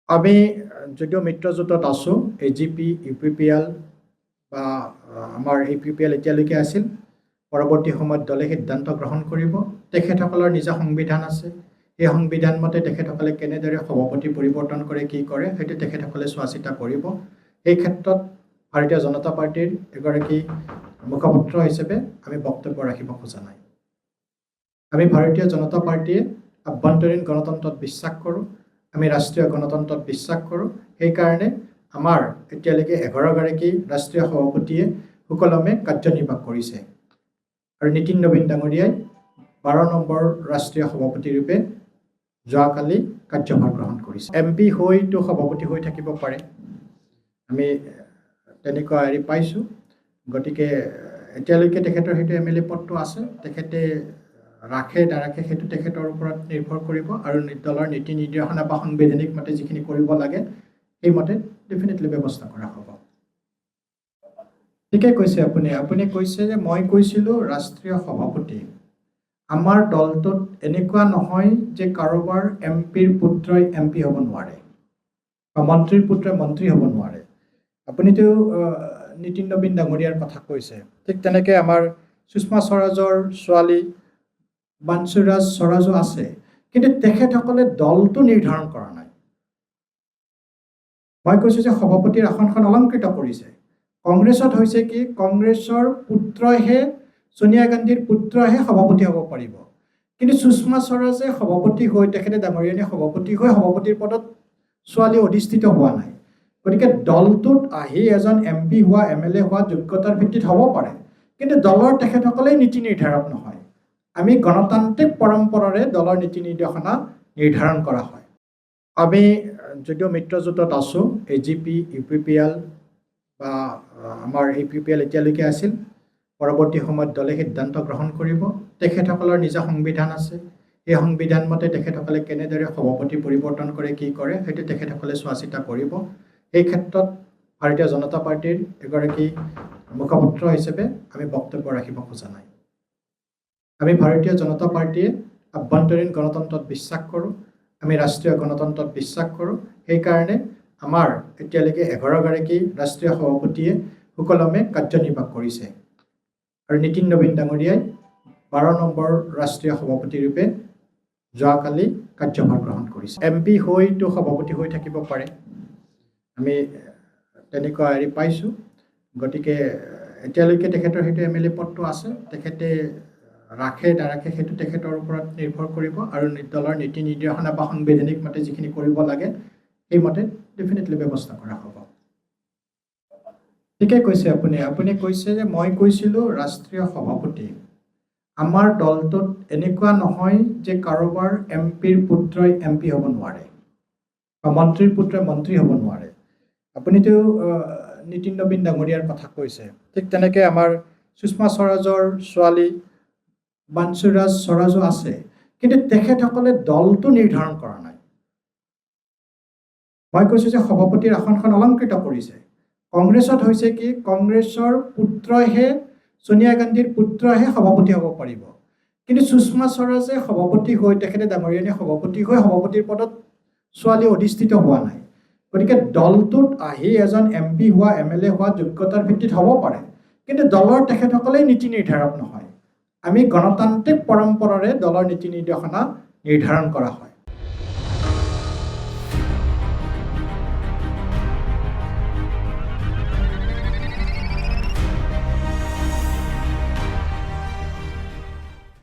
আমি যদিও মিত্ৰজোঁটত আছোঁ AGP UPPL বা আমাৰ APPL এতিয়ালৈকে আছিল পৰৱৰ্তী সময়ত দলে সিদ্ধান্ত গ্ৰহণ কৰিব তেখেতসকলৰ নিজা সংবিধান আছে এই সংবিধান মতে তেখেতসকলে কেনেদৰে সভাপতি পৰিৱৰ্তন কৰে কি কৰে সেইটো তেখেতসকলে চোৱা চিতা কৰিব এই ক্ষেত্ৰত ভাৰতীয় জনতা পাৰ্টিৰ এগৰাকী মুখপাত্ৰ হিচাপে আমি বক্তব্য ৰাখিব খোজা নাই আমি ভাৰতীয় জনতা পাৰ্টিয়ে আভ্যন্তৰীণ গণতন্ত্ৰত বিশ্বাস কৰোঁ আমি ৰাষ্ট্ৰীয় গণতন্ত্ৰত বিশ্বাস কৰোঁ সেই কাৰণে আমাৰ এতিয়ালৈকে 11 গৰাকী ৰাষ্ট্ৰীয় সভাপতিয়ে সুকলমে কাৰ্যনিৰ্বাহ কৰিছে আৰু নীতিন নবীন ডাঙৰীয়াই 12 নম্বৰ ৰাষ্ট্ৰীয় সভাপতি ৰূপে যোৱাকালি কাৰ্যভাৰ গ্ৰহণ কৰিছে MP হৈতো সভাপতি হৈ থাকিব পাৰে আমি তেনেকুৱা এৰি পাইছোঁ গতিকে এতিয়ালৈকে তেখেতৰ সেইটো MLA পদটো আছে তেখেতে ৰাখে নাৰাখে সেইটো তেখেতৰ ওপৰত নিৰ্ভৰ কৰিব আৰু দলৰ নীতি নিৰ্দেশনা বা সাংবিধানিক মতে যিখিনি কৰিব লাগে সেই মতে ডেফিনেটলি ব্যৱস্থা কৰা হ'ব ঠিকে কৈছে আপুনি কৈছে যে মই কৈছিলোঁ ৰাষ্ট্ৰীয় সভাপতি আমাৰ দলটোত এনেকুৱা নহয় যে কাৰোবাৰ MPৰ পুত্ৰই MP হ'ব নোৱাৰে বা মন্ত্ৰীৰ পুত্ৰই মন্ত্ৰী হ'ব নোৱাৰে আপুনিতো নীতিন নবীন ডাঙৰীয়াৰ কথা কৈছে ঠিক তেনেকৈ আমাৰ সুষমা স্বৰাজৰ ছোৱালী বানসুৰাজ স্বৰাজো আছে কিন্তু তেখেতসকলে দলটো নিৰ্ধাৰণ কৰা নাই মই কৈছোঁ যে সভাপতিৰ আসনখন অলংকৃত কৰিছে কংগ্ৰেছত হৈছে কি কংগ্ৰেছৰ পুত্ৰইহে সোনিয়া গান্ধীৰ পুত্ৰইহে সভাপতি হ'ব পাৰিব কিন্তু সুষমা স্বৰাজে সভাপতি হৈ তেখেতে ডাঙৰীয়ানী সভাপতি হৈ সভাপতিৰ পদত ছোৱালী অধিষ্ঠিত হোৱা নাই গতিকে দলটোত আহি এজন MP হোৱা MLA হোৱা যোগ্যতাৰ ভিত্তিত হ'ব পাৰে কিন্তু দলৰ তেখেতসকলেই নীতি নিৰ্ধাৰক নহয় আমি গণতান্ত্ৰিক পৰম্পৰাৰে দলৰ নীতি নিৰ্দেশনা নিৰ্ধাৰণ কৰা হয় আমি যদিও মিত্ৰজোঁটত আছোঁ AGP UPPL বা আমাৰ APPL এতিয়ালৈকে আছিল পৰৱৰ্তী সময়ত দলে সিদ্ধান্ত গ্ৰহণ কৰিব তেখেতসকলৰ নিজা সংবিধান আছে এই সংবিধান মতে তেখেতসকলে কেনেদৰে সভাপতি পৰিৱৰ্তন কৰে কি কৰে সেইটো তেখেতসকলে চোৱা চিতা কৰিব এই ক্ষেত্ৰত ভাৰতীয় জনতা পাৰ্টিৰ এগৰাকী মুখপাত্ৰ হিচাপে আমি বক্তব্য ৰাখিব খোজা নাই আমি ভাৰতীয় জনতা পাৰ্টিয়ে আভ্যন্তৰীণ গণতন্ত্ৰত বিশ্বাস কৰোঁ আমি ৰাষ্ট্ৰীয় গণতন্ত্ৰত বিশ্বাস কৰোঁ সেই কাৰণে আমাৰ এতিয়ালৈকে 11 গৰাকী ৰাষ্ট্ৰীয় সভাপতিয়ে সুকলমে কাৰ্যনিৰ্বাহ কৰিছে আৰু নীতিন নবীন ডাঙৰীয়াই 12 নম্বৰ ৰাষ্ট্ৰীয় সভাপতি ৰূপে যোৱাকালি কাৰ্যভাৰ গ্ৰহণ কৰিছে MP হৈতো সভাপতি হৈ থাকিব পাৰে আমি তেনেকুৱা এৰি পাইছোঁ গতিকে এতিয়ালৈকে তেখেতৰ সেইটো MLA পদটো আছে তেখেতে ৰাখে নাৰাখে সেইটো তেখেতৰ ওপৰত নিৰ্ভৰ কৰিব আৰু দলৰ নীতি নিৰ্দেশনা বা সাংবিধানিক মতে যিখিনি কৰিব লাগে সেই মতে ডেফিনেটলি ব্যৱস্থা কৰা হ'ব ঠিকে কৈছে আপুনি কৈছে যে মই কৈছিলোঁ ৰাষ্ট্ৰীয় সভাপতি আমাৰ দলটোত এনেকুৱা নহয় যে কাৰোবাৰ MPৰ পুত্ৰই MP হ'ব নোৱাৰে বা মন্ত্ৰীৰ পুত্ৰই মন্ত্ৰী হ'ব নোৱাৰে আপুনিতো নীতিন নবীন ডাঙৰীয়াৰ কথা কৈছে ঠিক তেনেকৈ আমাৰ সুষমা স্বৰাজৰ ছোৱালী বানসুৰাজ স্বৰাজো আছে কিন্তু তেখেতসকলে দলটো নিৰ্ধাৰণ কৰা নাই মই কৈছোঁ যে সভাপতিৰ আসনখন অলংকৃত কৰিছে কংগ্ৰেছত হৈছে কি কংগ্ৰেছৰ পুত্ৰইহে সোনিয়া গান্ধীৰ পুত্ৰইহে সভাপতি হ'ব পাৰিব কিন্তু সুষমা স্বৰাজে সভাপতি হৈ তেখেতে ডাঙৰীয়ানী সভাপতি হৈ সভাপতিৰ পদত ছোৱালী অধিষ্ঠিত হোৱা নাই গতিকে দলটোত আহি এজন MP হোৱা MLA হোৱা যোগ্যতাৰ ভিত্তিত হ'ব পাৰে কিন্তু দলৰ তেখেতসকলেই নীতি নিৰ্ধাৰক নহয় আমি গণতান্ত্ৰিক পৰম্পৰাৰে দলৰ নীতি নিৰ্দেশনা নিৰ্ধাৰণ কৰা হয়